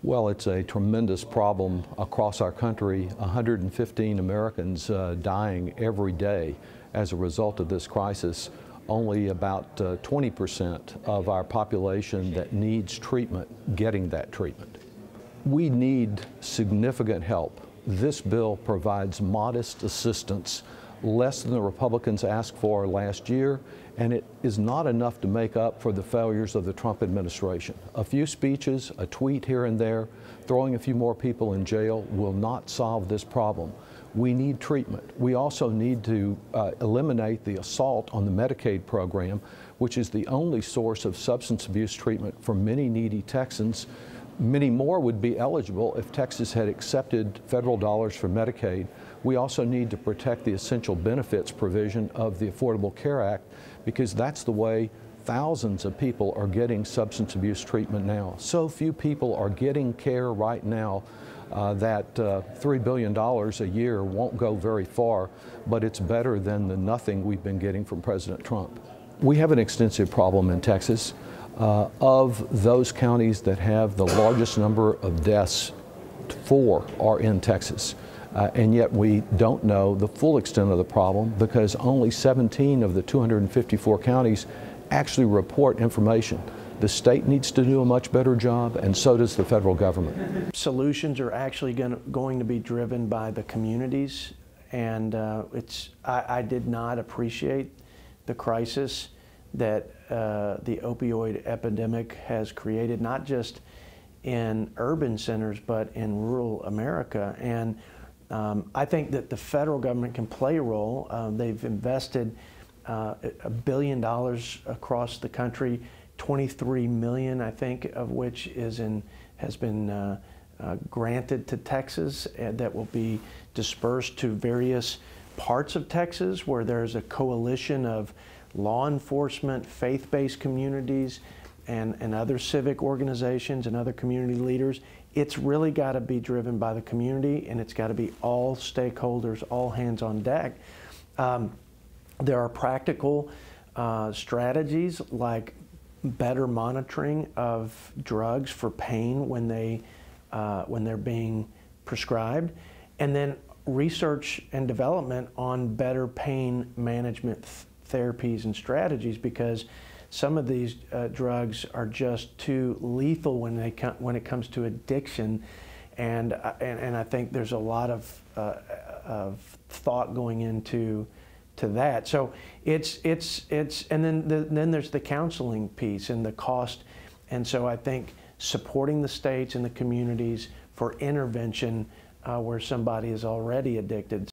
Well, it's a tremendous problem across our country. 115 Americans dying every day as a result of this crisis. Only about 20% of our population that needs treatment getting that treatment. We need significant help. This bill provides modest assistance, less than the Republicans asked for last year, and it is not enough to make up for the failures of the Trump administration. A few speeches, a tweet here and there, throwing a few more people in jail will not solve this problem. We need treatment. We also need to eliminate the assault on the Medicaid program, which is the only source of substance abuse treatment for many needy Texans. Many more would be eligible if Texas had accepted federal dollars for Medicaid. We also need to protect the essential benefits provision of the Affordable Care Act, because that's the way thousands of people are getting substance abuse treatment now. So few people are getting care right now that $3 billion a year won't go very far, but it's better than the nothing we've been getting from President Trump. We have an extensive problem in Texas. Of those counties that have the largest number of deaths, 4 are in Texas. And yet we don't know the full extent of the problem because only 17 of the 254 counties actually report information. The state needs to do a much better job, and so does the federal government. Solutions are actually going to be driven by the communities, and I did not appreciate the crisis that the opioid epidemic has created, not just in urban centers, but in rural America. And I think that the federal government can play a role. They've invested $1 billion across the country, 23 million, I think, of which has been granted to Texas, and that will be dispersed to various parts of Texas where there's a coalition of law enforcement, faith-based communities, and other civic organizations and other community leaders. It's really got to be driven by the community, and it's got to be all stakeholders, all hands on deck. There are practical strategies like better monitoring of drugs for pain when they're being prescribed, and then research and development on better pain management therapies and strategies, because some of these drugs are just too lethal when it comes to addiction, and I think there's a lot of thought going into that. So it's and then there's the counseling piece and the cost, and so I think supporting the states and the communities for intervention where somebody is already addicted.